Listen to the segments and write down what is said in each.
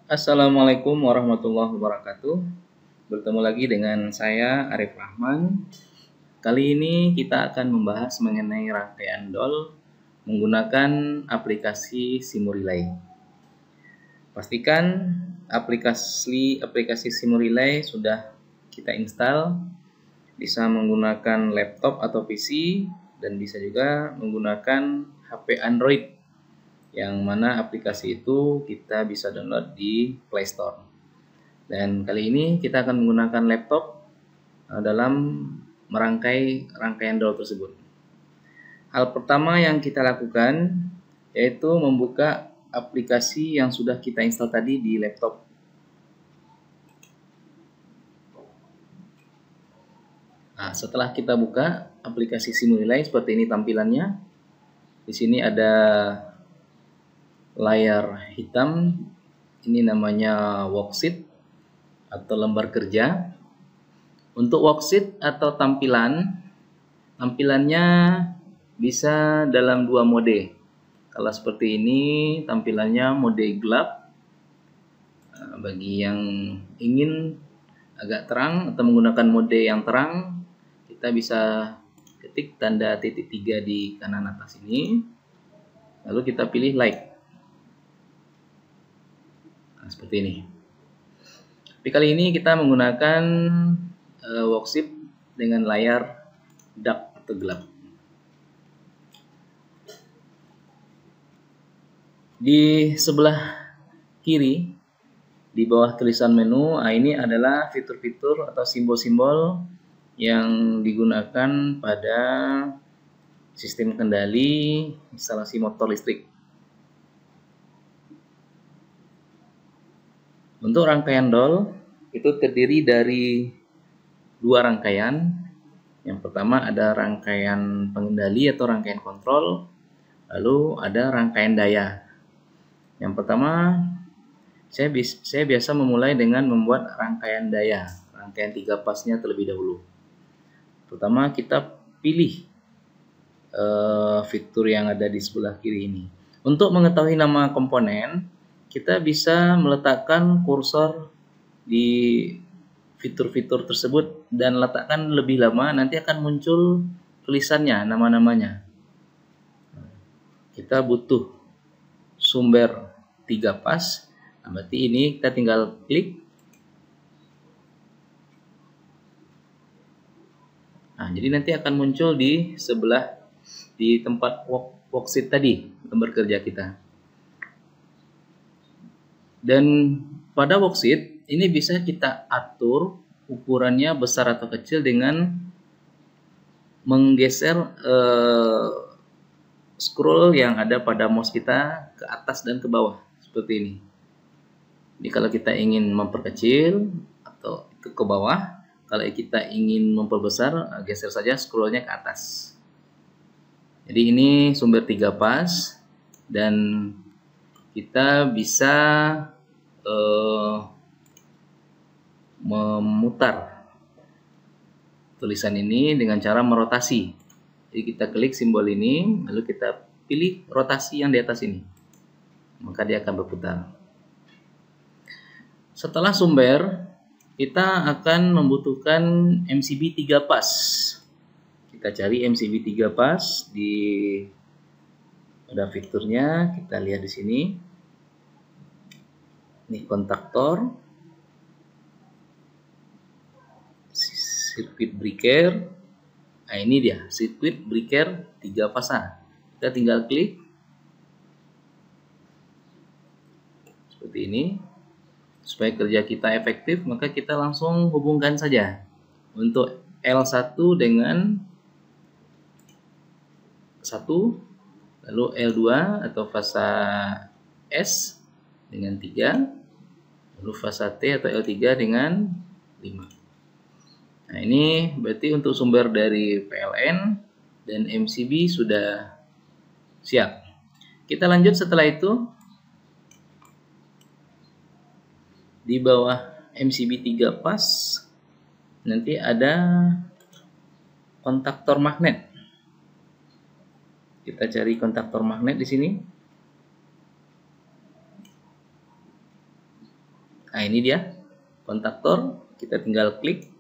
Assalamualaikum warahmatullahi wabarakatuh. Bertemu lagi dengan saya Arif Rahman. Kali ini kita akan membahas mengenai rangkaian DOL menggunakan aplikasi Simurelay. Pastikan aplikasi Simurelay sudah kita install, bisa menggunakan laptop atau PC dan bisa juga menggunakan HP Android, yang mana aplikasi itu kita bisa download di Play Store. Dan kali ini kita akan menggunakan laptop dalam merangkai rangkaian DOL tersebut. Hal pertama yang kita lakukan yaitu membuka aplikasi yang sudah kita install tadi di laptop. Nah, setelah kita buka aplikasi Simurelay, seperti ini tampilannya. Di sini ada layar hitam, ini namanya worksheet atau lembar kerja. Untuk worksheet atau tampilannya bisa dalam dua mode. Kalau seperti ini tampilannya mode gelap. Bagi yang ingin agak terang atau menggunakan mode yang terang, kita bisa ketik tanda titik 3 di kanan atas ini, lalu kita pilih like. Nah, seperti ini. Tapi kali ini kita menggunakan worksheet dengan layar dark atau gelap. Di sebelah kiri, di bawah tulisan menu, ini adalah fitur-fitur atau simbol-simbol yang digunakan pada sistem kendali instalasi motor listrik. Untuk rangkaian DOL itu terdiri dari dua rangkaian. Yang pertama ada rangkaian pengendali atau rangkaian kontrol, lalu ada rangkaian daya. Yang pertama, saya biasa memulai dengan membuat rangkaian daya, rangkaian 3 pasnya terlebih dahulu. Pertama kita pilih fitur yang ada di sebelah kiri ini. Untuk mengetahui nama komponen, kita bisa meletakkan kursor di fitur-fitur tersebut dan letakkan lebih lama, nanti akan muncul tulisannya, nama-namanya. Kita butuh sumber 3 pas, berarti ini kita tinggal klik. Nah, jadi nanti akan muncul di sebelah, di tempat worksheet tadi, lembar kerja kita. Dan pada worksheet ini bisa kita atur ukurannya besar atau kecil dengan menggeser scroll yang ada pada mouse kita ke atas dan ke bawah seperti ini. Jadi kalau kita ingin memperkecil atau itu ke bawah, kalau kita ingin memperbesar, geser saja scrollnya ke atas. Jadi ini sumber 3 pas dan kita bisa memutar tulisan ini dengan cara merotasi. Jadi kita klik simbol ini, lalu kita pilih rotasi yang di atas ini, maka dia akan berputar. Setelah sumber, kita akan membutuhkan MCB 3 pas. Kita cari MCB 3 pas di pada fiturnya, kita lihat di sini. Ini kontaktor, sirkuit breaker. Nah, ini dia sirkuit breaker 3 pasang. Kita tinggal klik seperti ini. Supaya kerja kita efektif, maka kita langsung hubungkan saja. Untuk L1 dengan 1, lalu L2 atau fasa S dengan 3, lalu fasa T atau L3 dengan 5. Nah, ini berarti untuk sumber dari PLN dan MCB sudah siap. Kita lanjut setelah itu. Di bawah MCB 3 pas nanti ada kontaktor magnet. Kita cari kontaktor magnet di sini. Nah, ini dia kontaktor, kita tinggal klik.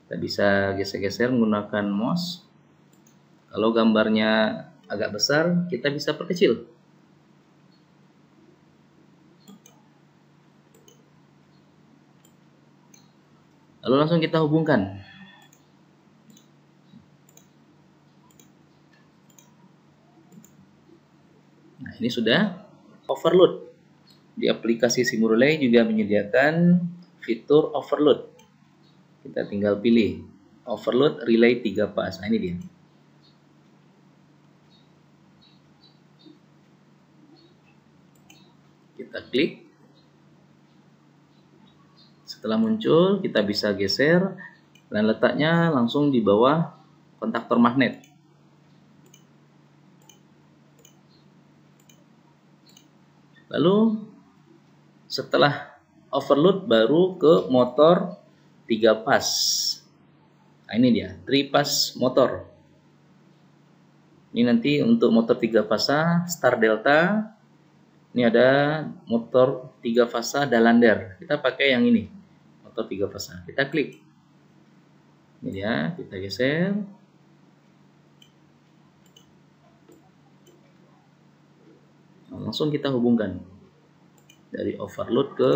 Kita bisa geser-geser menggunakan mouse. Kalau gambarnya agak besar, kita bisa perkecil. Lalu langsung kita hubungkan. Nah, ini sudah overload. Di aplikasi SIMURELAY juga menyediakan fitur overload. Kita tinggal pilih overload relay 3 pas. Nah, ini dia. Kita klik. Setelah muncul, kita bisa geser dan letaknya langsung di bawah kontaktor magnet. Lalu setelah overload baru ke motor 3 pas. Nah, ini dia, 3 pas motor. Ini nanti untuk motor 3 fasa Star Delta. Ini ada motor 3 fasa Dalander. Kita pakai yang ini, motor 3 fasa. Kita klik. Ini dia, kita geser. Langsung kita hubungkan dari overload ke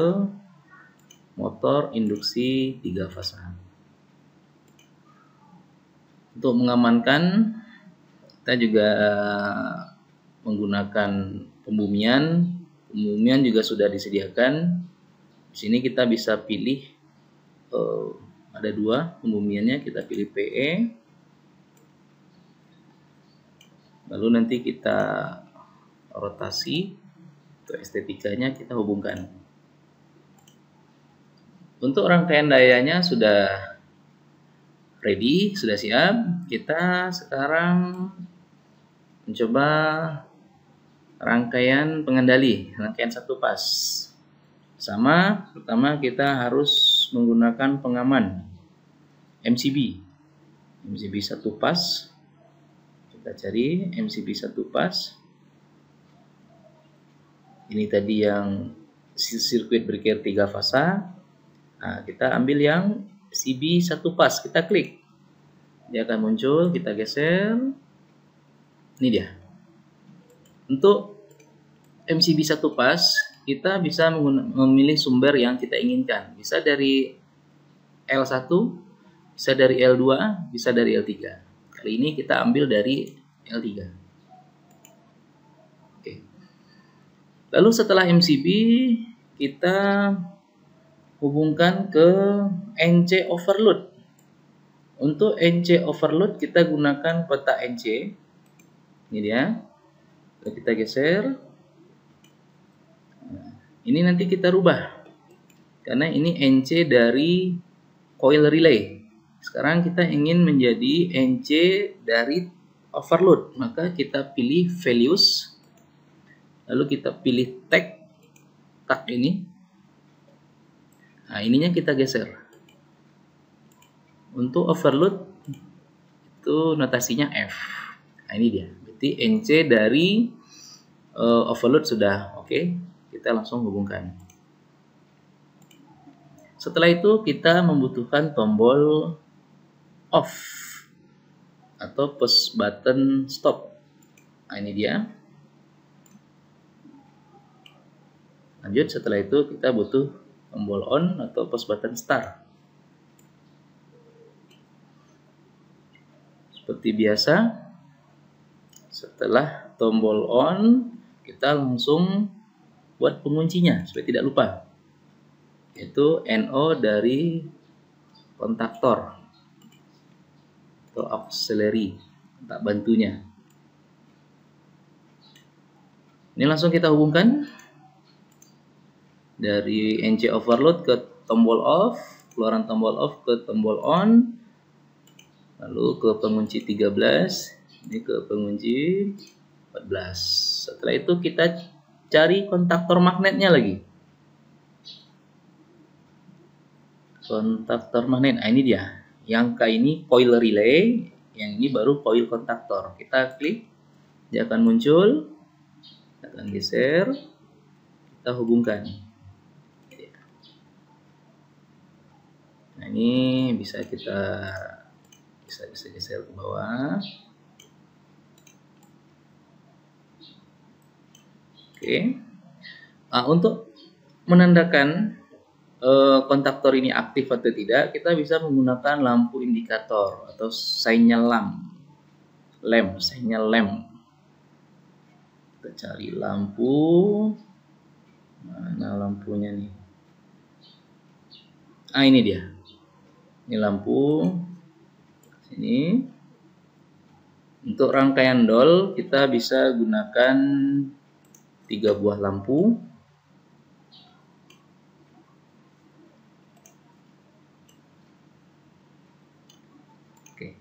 motor induksi 3 fasa. Untuk mengamankan, kita juga menggunakan pembumian. Pembumian juga sudah disediakan. Di sini kita bisa pilih, ada 2 pembumiannya. Kita pilih PE. Lalu nanti kita rotasi, untuk estetikanya kita hubungkan. Untuk rangkaian dayanya sudah ready, sudah siap. Kita sekarang mencoba rangkaian pengendali, rangkaian 1 pas. Pertama kita harus menggunakan pengaman MCB 1 pas. Kita cari MCB 1 pas. Ini tadi yang sirkuit breaker 3 fasa. Nah, kita ambil yang CB 1 pas, kita klik. Dia akan muncul, kita geser. Ini dia. Untuk MCB 1 pas, kita bisa memilih sumber yang kita inginkan. Bisa dari L1, bisa dari L2, bisa dari L3. Kali ini kita ambil dari L3. Lalu setelah MCB, kita hubungkan ke NC overload. Untuk NC overload kita gunakan peta NC. Ini dia. Lalu kita geser. Ini nanti kita rubah. Karena ini NC dari coil relay. Sekarang kita ingin menjadi NC dari overload. Maka kita pilih values. Lalu kita pilih tag ini. Nah, ininya kita geser. Untuk overload itu notasinya F. Nah, ini dia. Berarti NC dari overload sudah oke. Kita langsung hubungkan. Setelah itu kita membutuhkan tombol off atau push button stop. Nah, ini dia. Lanjut, setelah itu kita butuh tombol on atau push button start. Seperti biasa, setelah tombol on, kita langsung buat penguncinya supaya tidak lupa. Yaitu NO dari kontaktor atau auxiliary, tak bantunya. Ini langsung kita hubungkan. Dari NC overload ke tombol off, keluaran tombol off ke tombol on, lalu ke pengunci 13, ini ke pengunci 14. Setelah itu kita cari kontaktor magnetnya lagi. Kontaktor magnet, nah ini dia. Yang K ini coil relay, yang ini baru coil kontaktor. Kita klik, dia akan muncul, kita akan geser. kita hubungkan. Nah, ini bisa kita geser ke bawah. Oke. Nah, untuk menandakan kontaktor ini aktif atau tidak, kita bisa menggunakan lampu indikator atau sinyal sinyal lamp. Kita cari lampu, mana lampunya nih? Ah, ini dia. Ini lampu. Sini. Untuk rangkaian dol kita bisa gunakan 3 buah lampu. Oke.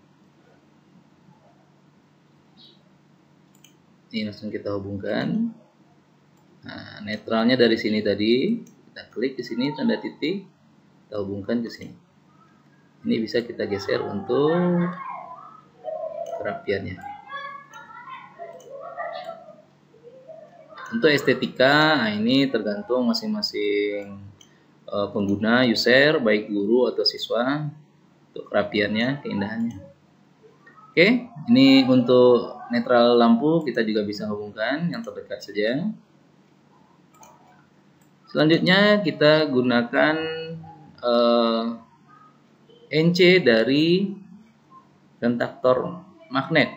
Ini langsung kita hubungkan. Nah, netralnya dari sini tadi, kita klik di sini tanda titik, kita hubungkan ke sini. Ini bisa kita geser untuk kerapiannya. Untuk estetika, nah ini tergantung masing-masing pengguna, user, baik guru atau siswa, untuk kerapiannya, keindahannya. Oke, ini untuk netral lampu kita juga bisa hubungkan yang terdekat saja. Selanjutnya kita gunakan NC dari kontaktor magnet.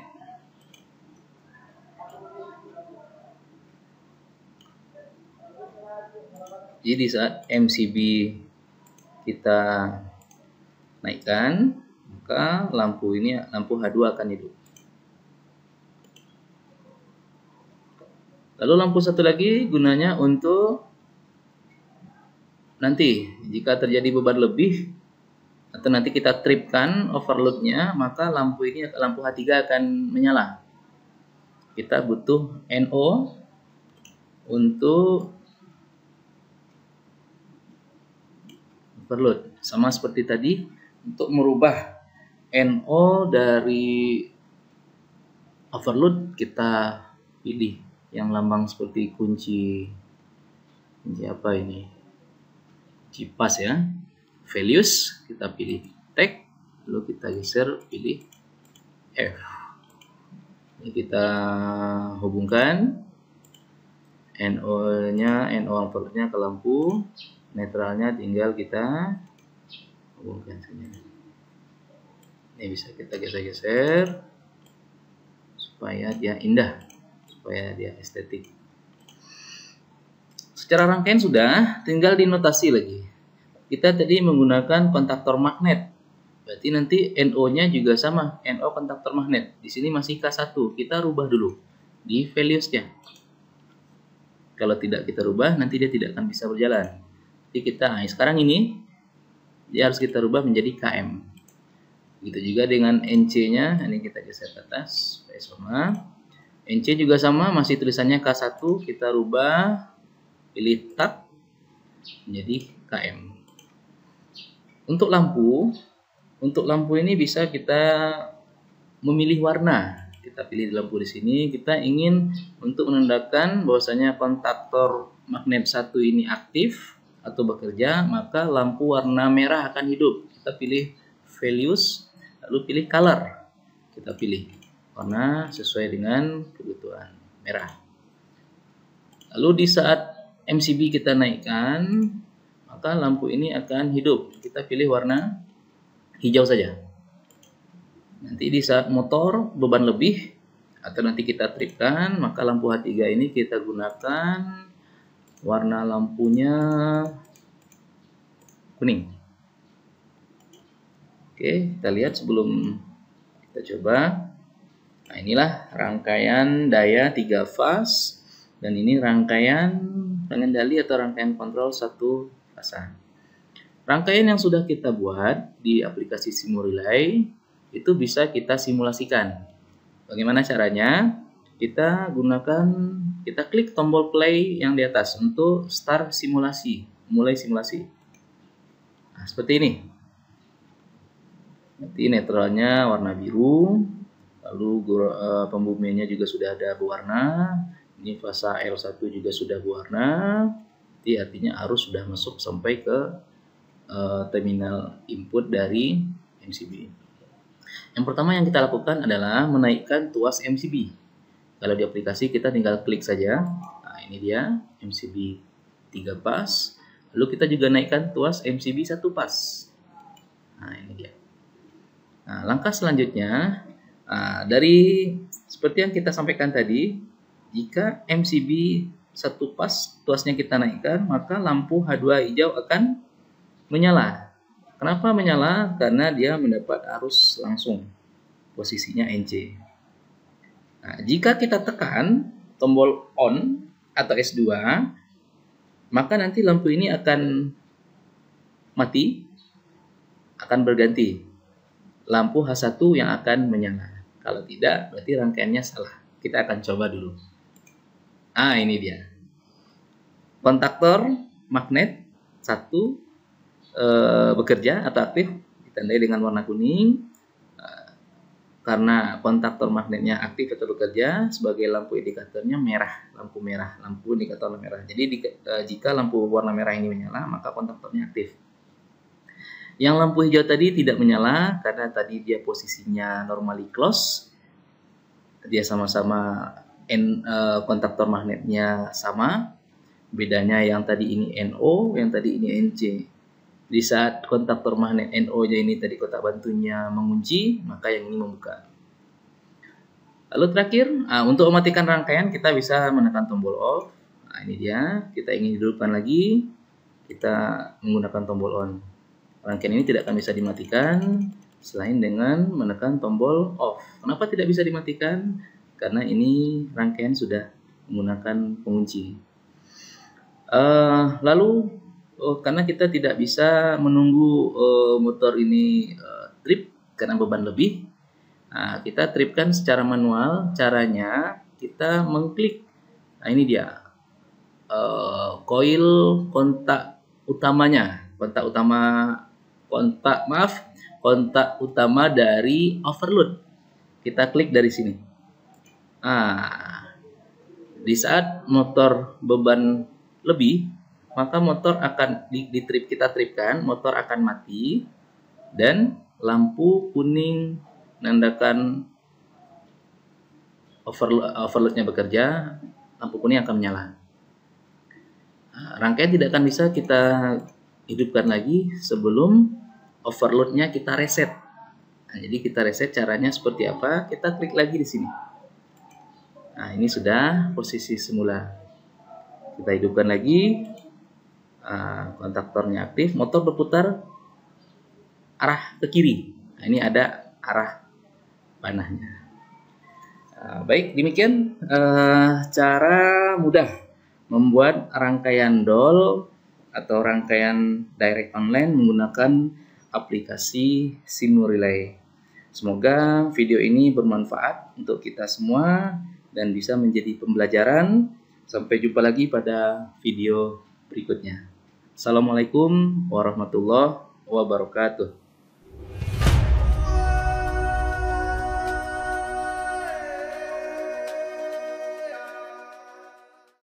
Jadi saat MCB kita naikkan, maka lampu H2 akan hidup. Lalu lampu satu lagi gunanya untuk nanti jika terjadi beban lebih atau nanti kita tripkan overloadnya, maka lampu H3 akan menyala. Kita butuh NO untuk overload. Sama seperti tadi, untuk merubah NO dari overload kita pilih yang lambang seperti kunci apa ini? Kunci pas ya. Values kita pilih tag, lalu kita geser pilih F. Ini kita hubungkan NO overloadnya ke lampu, netralnya tinggal kita hubungkan saja. Ini bisa kita geser-geser supaya dia indah, supaya dia estetik. Secara rangkaian sudah, tinggal dinotasi lagi. Kita tadi menggunakan kontaktor magnet, berarti nanti NO-nya juga sama, NO kontaktor magnet. Di sini masih K1, kita rubah dulu di values-nya. Kalau tidak kita rubah, nanti dia tidak akan bisa berjalan. Jadi sekarang ini dia harus kita rubah menjadi KM. Begitu juga dengan NC-nya, ini kita geser ke atas supaya sama. NC juga sama, masih tulisannya K1, kita rubah, pilih tab menjadi KM. Untuk lampu ini bisa kita memilih warna. Kita pilih lampu di sini, kita ingin untuk menandakan bahwasanya kontaktor magnet 1 ini aktif atau bekerja, maka lampu warna merah akan hidup. Kita pilih values, lalu pilih color. Kita pilih warna sesuai dengan kebutuhan merah. Lalu di saat MCB kita naikkan, maka lampu ini akan hidup. Kita pilih warna hijau saja. Nanti di saat motor beban lebih atau nanti kita tripkan, maka lampu H3 ini kita gunakan warna lampunya kuning. Oke, kita lihat sebelum kita coba. Nah, inilah rangkaian daya 3 fase, dan ini rangkaian pengendali atau rangkaian kontrol 1 fasa. Rangkaian yang sudah kita buat di aplikasi Simurelay itu bisa kita simulasikan. Bagaimana caranya? Kita klik tombol play yang di atas untuk start simulasi, mulai simulasi. Nah, seperti ini. Nanti netralnya warna biru, lalu pembumiannya juga sudah ada berwarna. Ini fasa L1 juga sudah berwarna. Jadi artinya arus sudah masuk sampai ke terminal input dari MCB. Yang pertama yang kita lakukan adalah menaikkan tuas MCB. Kalau di aplikasi kita tinggal klik saja. Nah, ini dia MCB 3 pas. Lalu kita juga naikkan tuas MCB 1 pas. Nah, ini dia. Nah, langkah selanjutnya dari seperti yang kita sampaikan tadi, jika MCB 1 pas tuasnya kita naikkan, maka lampu H2 hijau akan menyala. Kenapa menyala? Karena dia mendapat arus langsung. Posisinya NC. Nah, jika kita tekan tombol on atau S2, maka nanti lampu ini akan mati, akan berganti. Lampu H1 yang akan menyala. Kalau tidak, berarti rangkaiannya salah. Kita akan coba dulu. Ini dia. Kontaktor magnet 1 bekerja atau aktif, ditandai dengan warna kuning. Karena kontaktor magnetnya aktif atau bekerja, sebagai lampu indikatornya merah, lampu indikator merah. Jadi jika lampu warna merah ini menyala, maka kontaktornya aktif. Yang lampu hijau tadi tidak menyala karena tadi dia posisinya normally close. Dia sama-sama kontaktor magnetnya sama. Bedanya yang tadi ini NO, yang tadi ini NC. Di saat kontaktor magnet NO-nya ini tadi kotak bantunya mengunci, maka yang ini membuka. Lalu terakhir, untuk mematikan rangkaian kita bisa menekan tombol off. Nah, ini dia. Kita ingin hidupkan lagi, kita menggunakan tombol on. Rangkaian ini tidak akan bisa dimatikan selain dengan menekan tombol off. Kenapa tidak bisa dimatikan? Karena ini rangkaian sudah menggunakan pengunci. Lalu karena kita tidak bisa menunggu motor ini trip karena beban lebih, kita tripkan secara manual. Caranya kita mengklik. Nah, ini dia koil kontak utamanya, kontak utama dari overload. Kita klik dari sini. Di saat motor beban lebih, maka motor akan kita tripkan, motor akan mati dan lampu kuning menandakan overloadnya bekerja, lampu kuning akan menyala. Rangkaian tidak akan bisa kita hidupkan lagi sebelum overloadnya kita reset. Jadi kita reset, caranya seperti apa? Kita klik lagi di sini. Ini sudah posisi semula. Kita hidupkan lagi. Kontaktornya aktif, motor berputar arah ke kiri. Ini ada arah panahnya. Baik, demikian cara mudah membuat rangkaian DOL atau rangkaian direct online menggunakan aplikasi Simurelay. Semoga video ini bermanfaat untuk kita semua dan bisa menjadi pembelajaran. Sampai jumpa lagi pada video berikutnya. Assalamualaikum warahmatullahi wabarakatuh.